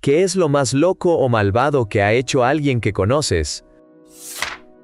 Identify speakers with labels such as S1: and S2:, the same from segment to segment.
S1: ¿Qué es lo más loco o malvado que ha hecho alguien que conoces?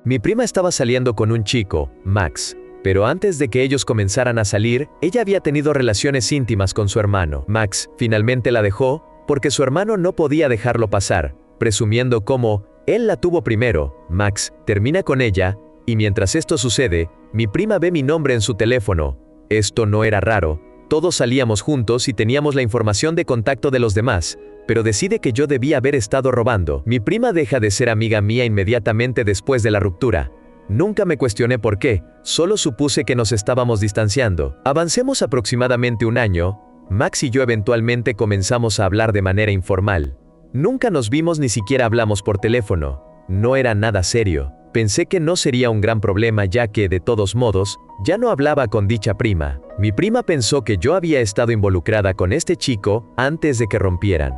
S1: Mi prima estaba saliendo con un chico, Max, pero antes de que ellos comenzaran a salir, ella había tenido relaciones íntimas con su hermano. Max finalmente la dejó porque su hermano no podía dejarlo pasar, presumiendo como él la tuvo primero. Max termina con ella, y mientras esto sucede, mi prima ve mi nombre en su teléfono. Esto no era raro, todos salíamos juntos y teníamos la información de contacto de los demás, pero decide que yo debía haber estado robando. Mi prima deja de ser amiga mía inmediatamente después de la ruptura. Nunca me cuestioné por qué, solo supuse que nos estábamos distanciando. Avancemos aproximadamente un año, Max y yo eventualmente comenzamos a hablar de manera informal. Nunca nos vimos ni siquiera hablamos por teléfono. No era nada serio. Pensé que no sería un gran problema ya que, de todos modos, ya no hablaba con dicha prima. Mi prima pensó que yo había estado involucrada con este chico antes de que rompieran.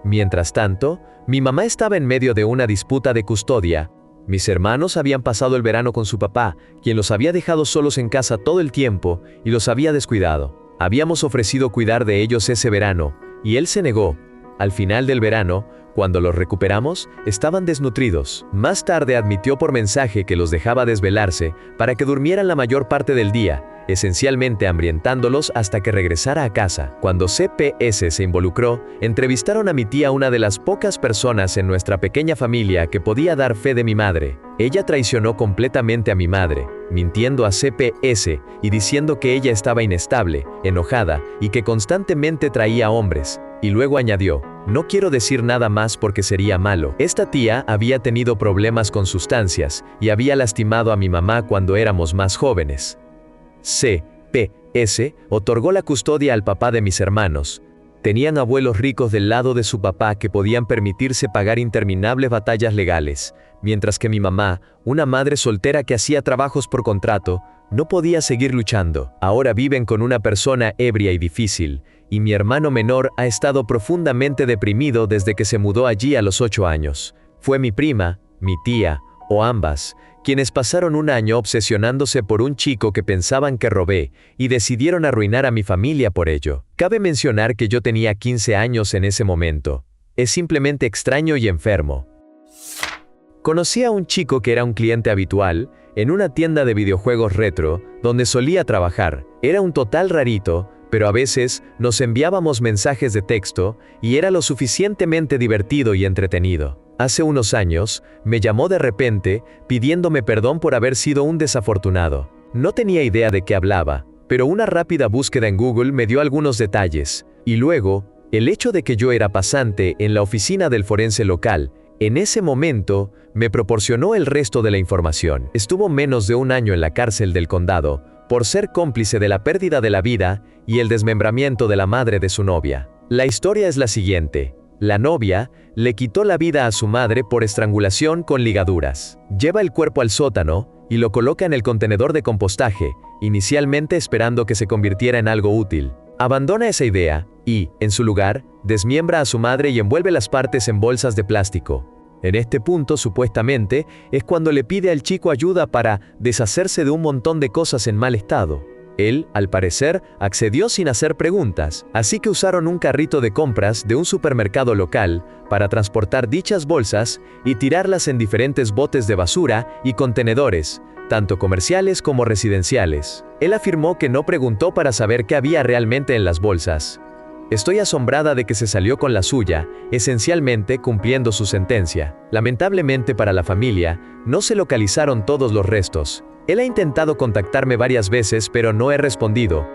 S1: Mientras tanto, mi mamá estaba en medio de una disputa de custodia. Mis hermanos habían pasado el verano con su papá, quien los había dejado solos en casa todo el tiempo y los había descuidado. Habíamos ofrecido cuidar de ellos ese verano, y él se negó. Al final del verano, cuando los recuperamos, estaban desnutridos. Más tarde admitió por mensaje que los dejaba desvelarse para que durmieran la mayor parte del día, esencialmente hambrientándolos hasta que regresara a casa. Cuando CPS se involucró, entrevistaron a mi tía, una de las pocas personas en nuestra pequeña familia que podía dar fe de mi madre. Ella traicionó completamente a mi madre, mintiendo a CPS y diciendo que ella estaba inestable, enojada y que constantemente traía hombres. Y luego añadió: no quiero decir nada más porque sería malo. Esta tía había tenido problemas con sustancias y había lastimado a mi mamá cuando éramos más jóvenes. CPS otorgó la custodia al papá de mis hermanos. Tenían abuelos ricos del lado de su papá que podían permitirse pagar interminables batallas legales, mientras que mi mamá, una madre soltera que hacía trabajos por contrato, no podía seguir luchando. Ahora viven con una persona ebria y difícil, y mi hermano menor ha estado profundamente deprimido desde que se mudó allí a los 8 años. Fue mi prima, mi tía, o ambas, quienes pasaron un año obsesionándose por un chico que pensaban que robé, y decidieron arruinar a mi familia por ello. Cabe mencionar que yo tenía 15 años en ese momento. Es simplemente extraño y enfermo. Conocí a un chico que era un cliente habitual en una tienda de videojuegos retro, donde solía trabajar. Era un total rarito, pero a veces nos enviábamos mensajes de texto y era lo suficientemente divertido y entretenido. Hace unos años, me llamó de repente pidiéndome perdón por haber sido un desafortunado. No tenía idea de qué hablaba, pero una rápida búsqueda en Google me dio algunos detalles, y luego, el hecho de que yo era pasante en la oficina del forense local, en ese momento, me proporcionó el resto de la información. Estuvo menos de un año en la cárcel del condado, por ser cómplice de la pérdida de la vida y el desmembramiento de la madre de su novia. La historia es la siguiente. La novia le quitó la vida a su madre por estrangulación con ligaduras. Lleva el cuerpo al sótano y lo coloca en el contenedor de compostaje, inicialmente esperando que se convirtiera en algo útil. Abandona esa idea y, en su lugar, desmiembra a su madre y envuelve las partes en bolsas de plástico. En este punto, supuestamente, es cuando le pide al chico ayuda para deshacerse de un montón de cosas en mal estado. Él, al parecer, accedió sin hacer preguntas, así que usaron un carrito de compras de un supermercado local para transportar dichas bolsas y tirarlas en diferentes botes de basura y contenedores, tanto comerciales como residenciales. Él afirmó que no preguntó para saber qué había realmente en las bolsas. Estoy asombrada de que se salió con la suya, esencialmente cumpliendo su sentencia. Lamentablemente para la familia, no se localizaron todos los restos. Él ha intentado contactarme varias veces, pero no he respondido.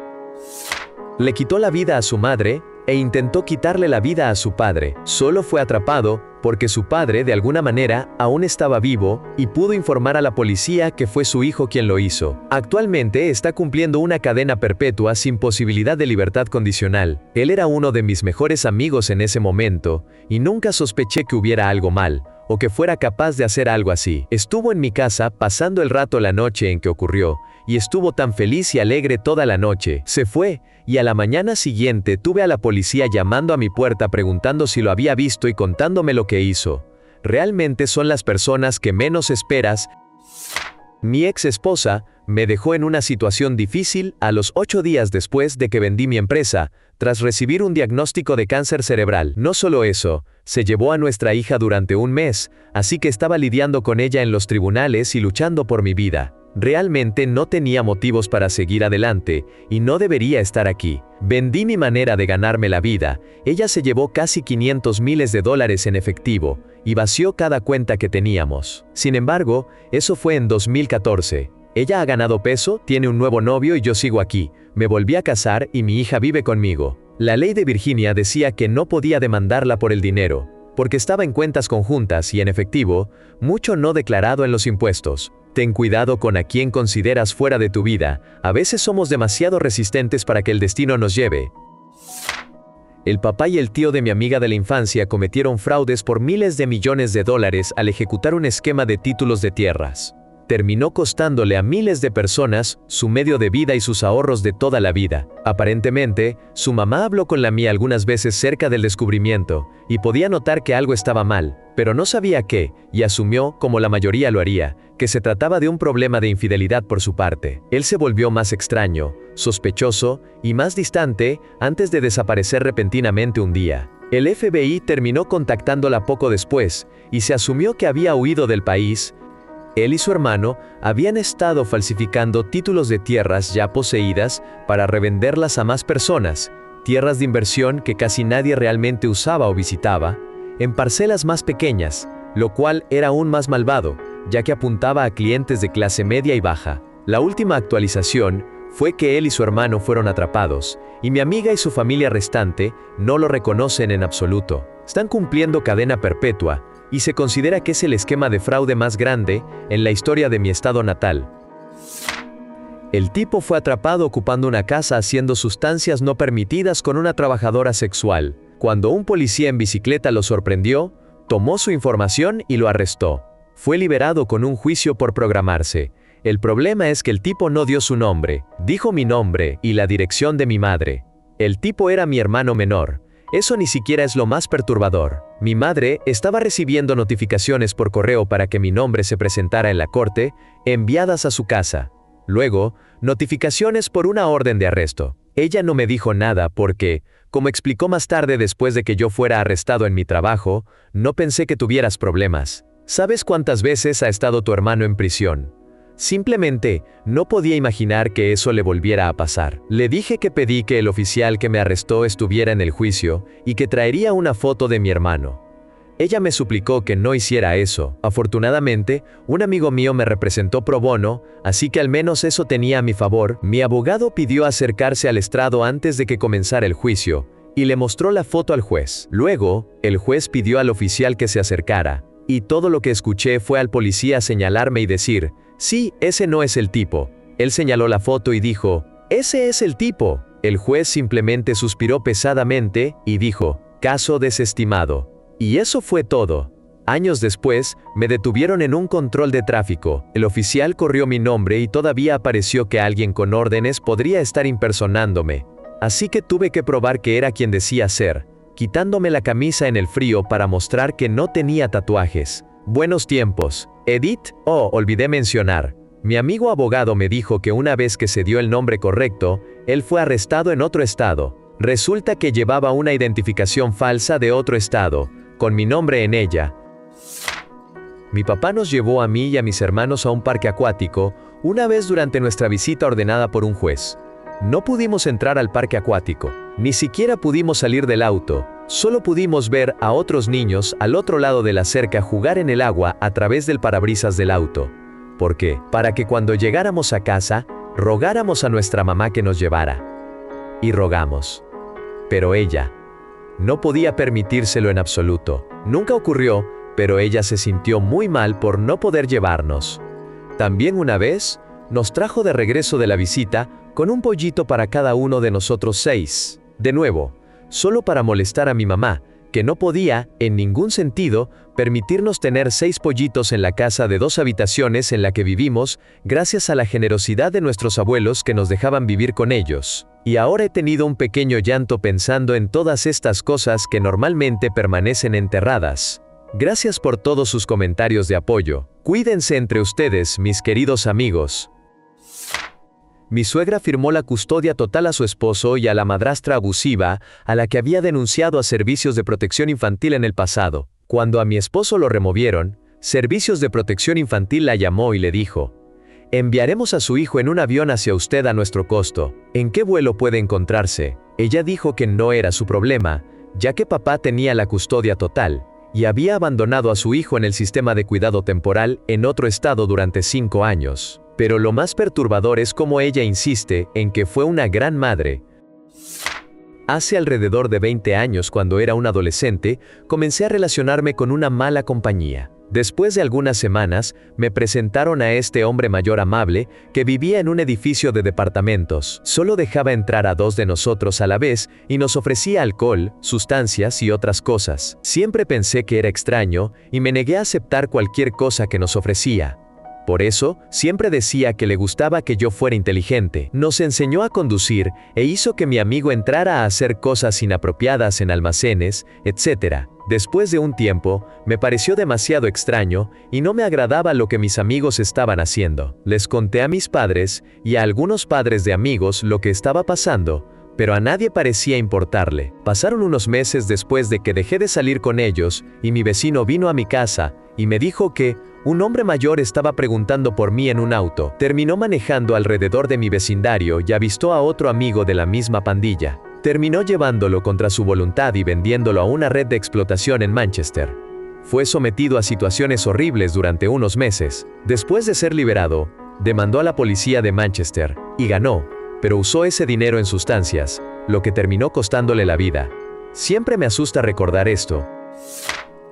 S1: Le quitó la vida a su madre e intentó quitarle la vida a su padre. Solo fue atrapado porque su padre, de alguna manera, aún estaba vivo y pudo informar a la policía que fue su hijo quien lo hizo. Actualmente está cumpliendo una cadena perpetua sin posibilidad de libertad condicional. Él era uno de mis mejores amigos en ese momento y nunca sospeché que hubiera algo mal o que fuera capaz de hacer algo así. Estuvo en mi casa pasando el rato la noche en que ocurrió y estuvo tan feliz y alegre toda la noche. Se fue y a la mañana siguiente tuve a la policía llamando a mi puerta preguntando si lo había visto y contándome lo que hizo. Realmente son las personas que menos esperas. Mi ex esposa me dejó en una situación difícil a los 8 días después de que vendí mi empresa, tras recibir un diagnóstico de cáncer cerebral. No solo eso, se llevó a nuestra hija durante un mes, así que estaba lidiando con ella en los tribunales y luchando por mi vida. Realmente no tenía motivos para seguir adelante, y no debería estar aquí. Vendí mi manera de ganarme la vida, ella se llevó casi $500,000 en efectivo, y vació cada cuenta que teníamos. Sin embargo, eso fue en 2014. Ella ha ganado peso, tiene un nuevo novio y yo sigo aquí. Me volví a casar y mi hija vive conmigo. La ley de Virginia decía que no podía demandarla por el dinero, porque estaba en cuentas conjuntas y en efectivo, mucho no declarado en los impuestos. Ten cuidado con a quién consideras fuera de tu vida, a veces somos demasiado resistentes para que el destino nos lleve. El papá y el tío de mi amiga de la infancia cometieron fraudes por miles de millones de dólares al ejecutar un esquema de títulos de tierras. Terminó costándole a miles de personas su medio de vida y sus ahorros de toda la vida. Aparentemente, su mamá habló con la mía algunas veces cerca del descubrimiento, y podía notar que algo estaba mal, pero no sabía qué, y asumió, como la mayoría lo haría, que se trataba de un problema de infidelidad por su parte. Él se volvió más extraño, sospechoso y más distante antes de desaparecer repentinamente un día. El FBI terminó contactándola poco después, y se asumió que había huido del país. Él y su hermano habían estado falsificando títulos de tierras ya poseídas para revenderlas a más personas, tierras de inversión que casi nadie realmente usaba o visitaba, en parcelas más pequeñas, lo cual era aún más malvado, ya que apuntaba a clientes de clase media y baja. La última actualización fue que él y su hermano fueron atrapados, y mi amiga y su familia restante no lo reconocen en absoluto. Están cumpliendo cadena perpetua, y se considera que es el esquema de fraude más grande en la historia de mi estado natal. El tipo fue atrapado ocupando una casa haciendo sustancias no permitidas con una trabajadora sexual. Cuando un policía en bicicleta lo sorprendió, tomó su información y lo arrestó. Fue liberado con un juicio por programarse. El problema es que el tipo no dio su nombre, dijo mi nombre y la dirección de mi madre. El tipo era mi hermano menor. Eso ni siquiera es lo más perturbador. Mi madre estaba recibiendo notificaciones por correo para que mi nombre se presentara en la corte, enviadas a su casa. Luego, notificaciones por una orden de arresto. Ella no me dijo nada porque, como explicó más tarde después de que yo fuera arrestado en mi trabajo, no pensé que tuvieras problemas. ¿Sabes cuántas veces ha estado tu hermano en prisión? Simplemente, no podía imaginar que eso le volviera a pasar. Le dije que pedí que el oficial que me arrestó estuviera en el juicio y que traería una foto de mi hermano. Ella me suplicó que no hiciera eso. Afortunadamente, un amigo mío me representó pro bono, así que al menos eso tenía a mi favor. Mi abogado pidió acercarse al estrado antes de que comenzara el juicio, y le mostró la foto al juez. Luego, el juez pidió al oficial que se acercara, y todo lo que escuché fue al policía señalarme y decir, «Sí, ese no es el tipo». Él señaló la foto y dijo, «Ese es el tipo». El juez simplemente suspiró pesadamente y dijo, «Caso desestimado». Y eso fue todo. Años después, me detuvieron en un control de tráfico. El oficial corrió mi nombre y todavía apareció que alguien con órdenes podría estar impersonándome. Así que tuve que probar que era quien decía ser, quitándome la camisa en el frío para mostrar que no tenía tatuajes. Buenos tiempos. Edith, olvidé mencionar. Mi amigo abogado me dijo que una vez que se dio el nombre correcto, él fue arrestado en otro estado. Resulta que llevaba una identificación falsa de otro estado, con mi nombre en ella. Mi papá nos llevó a mí y a mis hermanos a un parque acuático, una vez durante nuestra visita ordenada por un juez. No pudimos entrar al parque acuático, ni siquiera pudimos salir del auto, solo pudimos ver a otros niños al otro lado de la cerca jugar en el agua a través del parabrisas del auto. ¿Por qué? Para que cuando llegáramos a casa, rogáramos a nuestra mamá que nos llevara. Y rogamos. Pero ella no podía permitírselo en absoluto. Nunca ocurrió, pero ella se sintió muy mal por no poder llevarnos. También una vez, nos trajo de regreso de la visita con un pollito para cada uno de nosotros 6. De nuevo, solo para molestar a mi mamá, que no podía, en ningún sentido, permitirnos tener 6 pollitos en la casa de 2 habitaciones en la que vivimos, gracias a la generosidad de nuestros abuelos que nos dejaban vivir con ellos. Y ahora he tenido un pequeño llanto pensando en todas estas cosas que normalmente permanecen enterradas. Gracias por todos sus comentarios de apoyo. Cuídense entre ustedes, mis queridos amigos. Mi suegra firmó la custodia total a su esposo y a la madrastra abusiva, a la que había denunciado a Servicios de Protección Infantil en el pasado. Cuando a mi esposo lo removieron, Servicios de Protección Infantil la llamó y le dijo: enviaremos a su hijo en un avión hacia usted a nuestro costo. ¿En qué vuelo puede encontrarse? Ella dijo que no era su problema, ya que papá tenía la custodia total, y había abandonado a su hijo en el sistema de cuidado temporal en otro estado durante 5 años. Pero lo más perturbador es cómo ella insiste en que fue una gran madre. Hace alrededor de 20 años, cuando era un adolescente, comencé a relacionarme con una mala compañía. Después de algunas semanas, me presentaron a este hombre mayor amable que vivía en un edificio de departamentos. Solo dejaba entrar a 2 de nosotros a la vez y nos ofrecía alcohol, sustancias y otras cosas. Siempre pensé que era extraño y me negué a aceptar cualquier cosa que nos ofrecía. Por eso, siempre decía que le gustaba que yo fuera inteligente. Nos enseñó a conducir e hizo que mi amigo entrara a hacer cosas inapropiadas en almacenes, etc. Después de un tiempo, me pareció demasiado extraño y no me agradaba lo que mis amigos estaban haciendo. Les conté a mis padres y a algunos padres de amigos lo que estaba pasando, pero a nadie parecía importarle. Pasaron unos meses después de que dejé de salir con ellos y mi vecino vino a mi casa y me dijo que un hombre mayor estaba preguntando por mí en un auto. Terminó manejando alrededor de mi vecindario y avistó a otro amigo de la misma pandilla. Terminó llevándolo contra su voluntad y vendiéndolo a una red de explotación en Manchester. Fue sometido a situaciones horribles durante unos meses. Después de ser liberado, demandó a la policía de Manchester y ganó, pero usó ese dinero en sustancias, lo que terminó costándole la vida. Siempre me asusta recordar esto.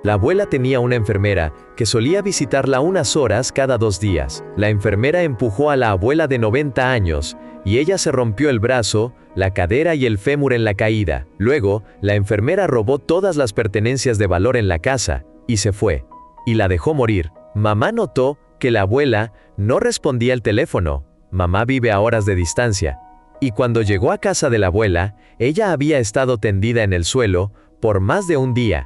S1: La abuela tenía una enfermera que solía visitarla unas horas cada 2 días. La enfermera empujó a la abuela de 90 años y ella se rompió el brazo, la cadera y el fémur en la caída. Luego, la enfermera robó todas las pertenencias de valor en la casa y se fue. Y la dejó morir. Mamá notó que la abuela no respondía el teléfono. Mamá vive a horas de distancia. Y cuando llegó a casa de la abuela, ella había estado tendida en el suelo por más de un día.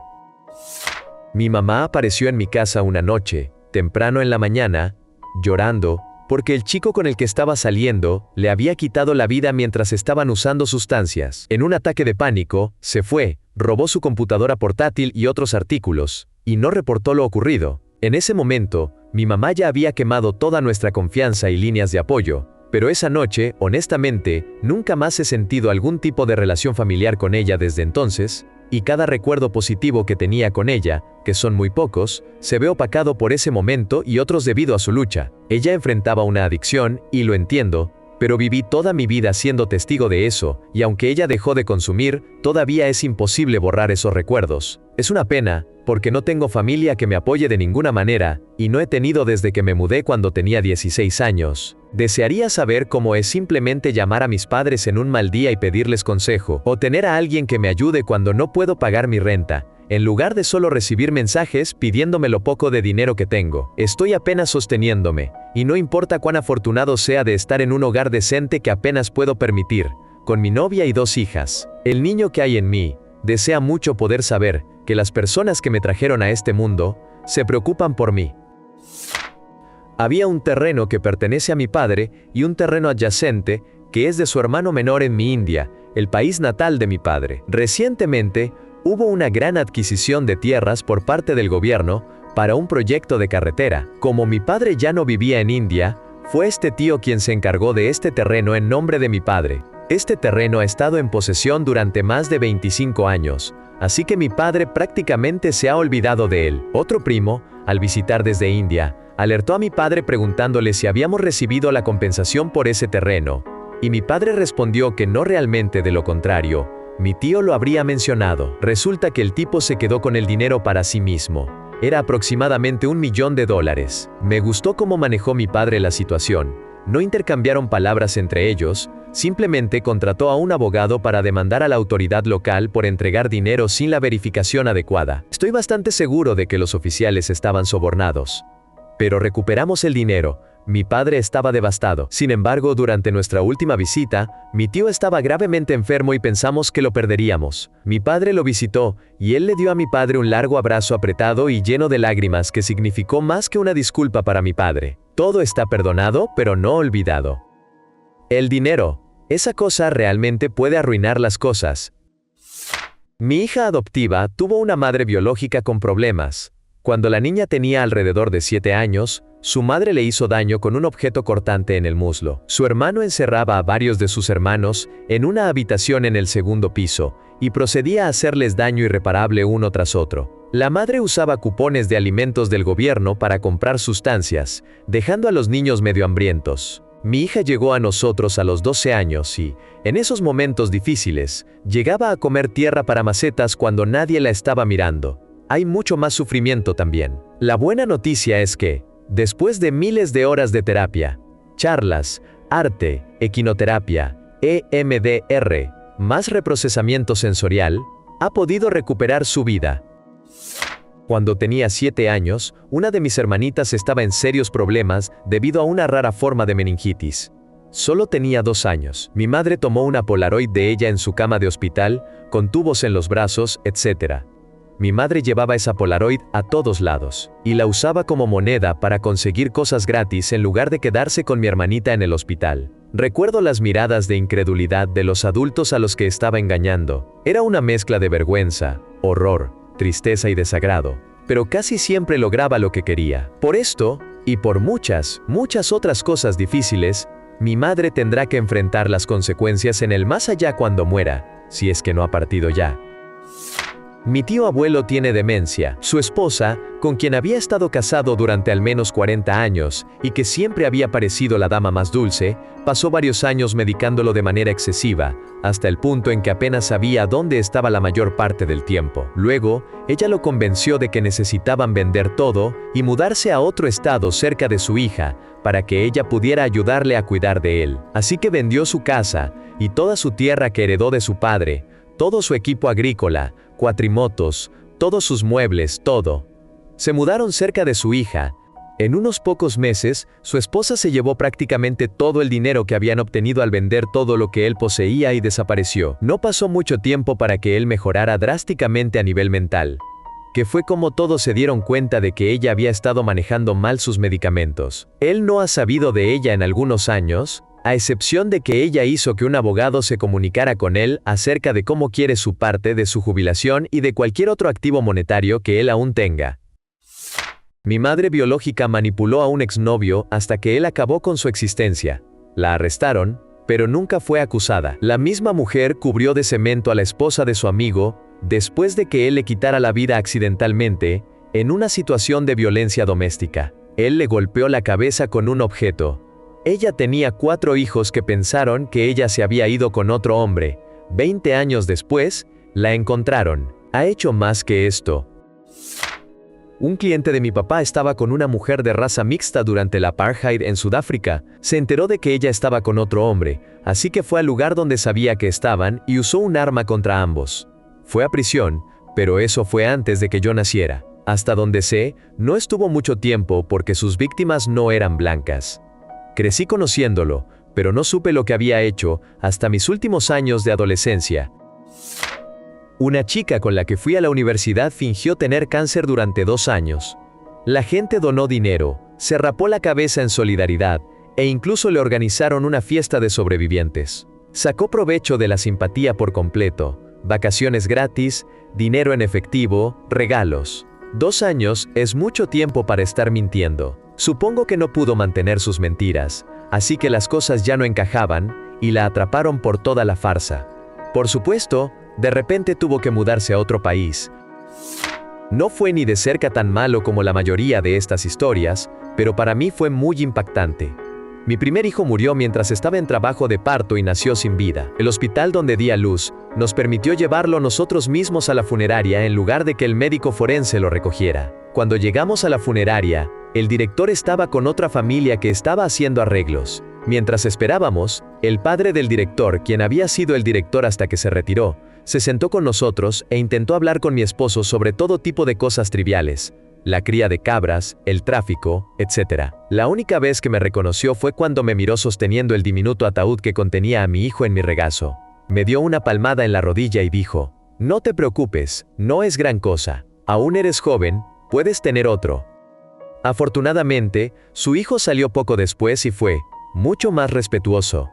S1: Mi mamá apareció en mi casa una noche, temprano en la mañana, llorando, porque el chico con el que estaba saliendo le había quitado la vida mientras estaban usando sustancias. En un ataque de pánico, se fue, robó su computadora portátil y otros artículos, y no reportó lo ocurrido. En ese momento, mi mamá ya había quemado toda nuestra confianza y líneas de apoyo, pero esa noche, honestamente, nunca más he sentido algún tipo de relación familiar con ella desde entonces, y cada recuerdo positivo que tenía con ella, que son muy pocos, se ve opacado por ese momento y otros debido a su lucha. Ella enfrentaba una adicción, y lo entiendo, pero viví toda mi vida siendo testigo de eso, y aunque ella dejó de consumir, todavía es imposible borrar esos recuerdos. Es una pena, porque no tengo familia que me apoye de ninguna manera, y no he tenido desde que me mudé cuando tenía 16 años. Desearía saber cómo es simplemente llamar a mis padres en un mal día y pedirles consejo, o tener a alguien que me ayude cuando no puedo pagar mi renta, en lugar de solo recibir mensajes pidiéndome lo poco de dinero que tengo. Estoy apenas sosteniéndome, y no importa cuán afortunado sea de estar en un hogar decente que apenas puedo permitir, con mi novia y 2 hijas. El niño que hay en mí desea mucho poder saber que las personas que me trajeron a este mundo se preocupan por mí. Había un terreno que pertenece a mi padre y un terreno adyacente que es de su hermano menor en mi India, el país natal de mi padre. Recientemente, hubo una gran adquisición de tierras por parte del gobierno para un proyecto de carretera. Como mi padre ya no vivía en India, fue este tío quien se encargó de este terreno en nombre de mi padre. Este terreno ha estado en posesión durante más de 25 años, así que mi padre prácticamente se ha olvidado de él. Otro primo, al visitar desde India, alertó a mi padre preguntándole si habíamos recibido la compensación por ese terreno, y mi padre respondió que no realmente, de lo contrario, mi tío lo habría mencionado. Resulta que el tipo se quedó con el dinero para sí mismo. Era aproximadamente $1 millón. Me gustó cómo manejó mi padre la situación. No intercambiaron palabras entre ellos, simplemente contrató a un abogado para demandar a la autoridad local por entregar dinero sin la verificación adecuada. Estoy bastante seguro de que los oficiales estaban sobornados. Pero recuperamos el dinero, Mi padre estaba devastado. Sin embargo, durante nuestra última visita, mi tío estaba gravemente enfermo y pensamos que lo perderíamos. Mi padre lo visitó, y él le dio a mi padre un largo abrazo apretado y lleno de lágrimas que significó más que una disculpa para mi padre. Todo está perdonado, pero no olvidado. El dinero. Esa cosa realmente puede arruinar las cosas. Mi hija adoptiva tuvo una madre biológica con problemas. Cuando la niña tenía alrededor de 7 años, su madre le hizo daño con un objeto cortante en el muslo. Su hermano encerraba a varios de sus hermanos en una habitación en el segundo piso y procedía a hacerles daño irreparable uno tras otro. La madre usaba cupones de alimentos del gobierno para comprar sustancias, dejando a los niños medio hambrientos. Mi hija llegó a nosotros a los 12 años y, en esos momentos difíciles, llegaba a comer tierra para macetas cuando nadie la estaba mirando. Hay mucho más sufrimiento también. La buena noticia es que, después de miles de horas de terapia, charlas, arte, equinoterapia, EMDR, más reprocesamiento sensorial, ha podido recuperar su vida. Cuando tenía 7 años, una de mis hermanitas estaba en serios problemas debido a una rara forma de meningitis. Solo tenía 2 años. Mi madre tomó una Polaroid de ella en su cama de hospital, con tubos en los brazos, etc. Mi madre llevaba esa Polaroid a todos lados, y la usaba como moneda para conseguir cosas gratis en lugar de quedarse con mi hermanita en el hospital. Recuerdo las miradas de incredulidad de los adultos a los que estaba engañando. Era una mezcla de vergüenza, horror, tristeza y desagrado, pero casi siempre lograba lo que quería. Por esto, y por muchas otras cosas difíciles, mi madre tendrá que enfrentar las consecuencias en el más allá cuando muera, si es que no ha partido ya. Mi tío abuelo tiene demencia. Su esposa, con quien había estado casado durante al menos 40 años y que siempre había parecido la dama más dulce, pasó varios años medicándolo de manera excesiva, hasta el punto en que apenas sabía dónde estaba la mayor parte del tiempo. Luego, ella lo convenció de que necesitaban vender todo y mudarse a otro estado cerca de su hija, para que ella pudiera ayudarle a cuidar de él. Así que vendió su casa y toda su tierra que heredó de su padre, todo su equipo agrícola, cuatrimotos, todos sus muebles, todo. Se mudaron cerca de su hija. En unos pocos meses, su esposa se llevó prácticamente todo el dinero que habían obtenido al vender todo lo que él poseía y desapareció. No pasó mucho tiempo para que él mejorara drásticamente a nivel mental, que fue como todos se dieron cuenta de que ella había estado manejando mal sus medicamentos. Él no ha sabido de ella en algunos años, a excepción de que ella hizo que un abogado se comunicara con él acerca de cómo quiere su parte de su jubilación y de cualquier otro activo monetario que él aún tenga. Mi madre biológica manipuló a un exnovio hasta que él acabó con su existencia. La arrestaron, pero nunca fue acusada. La misma mujer cubrió de cemento a la esposa de su amigo después de que él le quitara la vida accidentalmente en una situación de violencia doméstica. Él le golpeó la cabeza con un objeto. Ella tenía 4 hijos que pensaron que ella se había ido con otro hombre. 20 años después, la encontraron. Ha hecho más que esto. Un cliente de mi papá estaba con una mujer de raza mixta durante el apartheid en Sudáfrica. Se enteró de que ella estaba con otro hombre, así que fue al lugar donde sabía que estaban y usó un arma contra ambos. Fue a prisión, pero eso fue antes de que yo naciera. Hasta donde sé, no estuvo mucho tiempo porque sus víctimas no eran blancas. Crecí conociéndolo, pero no supe lo que había hecho hasta mis últimos años de adolescencia. Una chica con la que fui a la universidad fingió tener cáncer durante 2 años. La gente donó dinero, se rapó la cabeza en solidaridad, e incluso le organizaron una fiesta de sobrevivientes. Sacó provecho de la simpatía por completo, vacaciones gratis, dinero en efectivo, regalos. 2 años es mucho tiempo para estar mintiendo. Supongo que no pudo mantener sus mentiras, así que las cosas ya no encajaban, y la atraparon por toda la farsa. Por supuesto, de repente tuvo que mudarse a otro país. No fue ni de cerca tan malo como la mayoría de estas historias, pero para mí fue muy impactante. Mi primer hijo murió mientras estaba en trabajo de parto y nació sin vida. El hospital donde di a luz nos permitió llevarlo nosotros mismos a la funeraria en lugar de que el médico forense lo recogiera. Cuando llegamos a la funeraria, el director estaba con otra familia que estaba haciendo arreglos. Mientras esperábamos, el padre del director, quien había sido el director hasta que se retiró, se sentó con nosotros e intentó hablar con mi esposo sobre todo tipo de cosas triviales. la cría de cabras, el tráfico, etc. La única vez que me reconoció fue cuando me miró sosteniendo el diminuto ataúd que contenía a mi hijo en mi regazo. Me dio una palmada en la rodilla y dijo: «No te preocupes, no es gran cosa. Aún eres joven, puedes tener otro». Afortunadamente, su hijo salió poco después y fue mucho más respetuoso.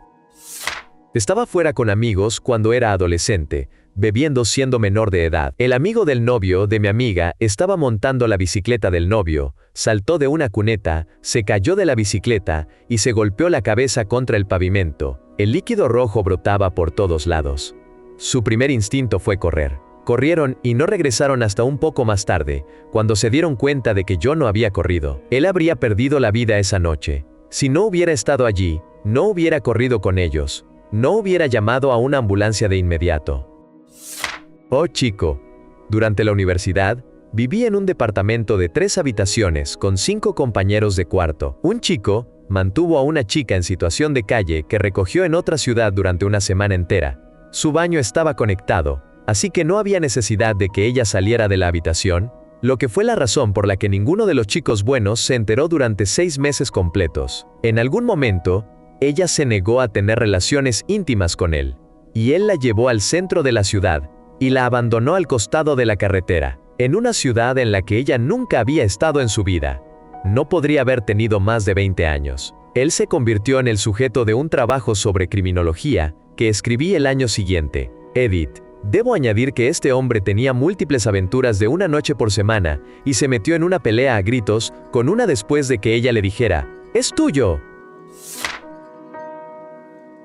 S1: Estaba fuera con amigos cuando era adolescente, bebiendo siendo menor de edad. El amigo del novio de mi amiga estaba montando la bicicleta del novio, saltó de una cuneta, se cayó de la bicicleta y se golpeó la cabeza contra el pavimento. El líquido rojo brotaba por todos lados. Su primer instinto fue correr. Corrieron y no regresaron hasta un poco más tarde, cuando se dieron cuenta de que yo no había corrido. Él habría perdido la vida esa noche. Si no hubiera estado allí, no hubiera corrido con ellos. No hubiera llamado a una ambulancia de inmediato. Oh chico. Durante la universidad, viví en un departamento de 3 habitaciones con 5 compañeros de cuarto. Un chico mantuvo a una chica en situación de calle que recogió en otra ciudad durante una semana entera. Su baño estaba conectado, así que no había necesidad de que ella saliera de la habitación, lo que fue la razón por la que ninguno de los chicos buenos se enteró durante 6 meses completos. En algún momento, ella se negó a tener relaciones íntimas con él, y él la llevó al centro de la ciudad, y la abandonó al costado de la carretera, en una ciudad en la que ella nunca había estado en su vida. No podría haber tenido más de 20 años. Él se convirtió en el sujeto de un trabajo sobre criminología, que escribí el año siguiente. Edith. Debo añadir que este hombre tenía múltiples aventuras de una noche por semana, y se metió en una pelea a gritos, con una después de que ella le dijera: «¡Es tuyo!».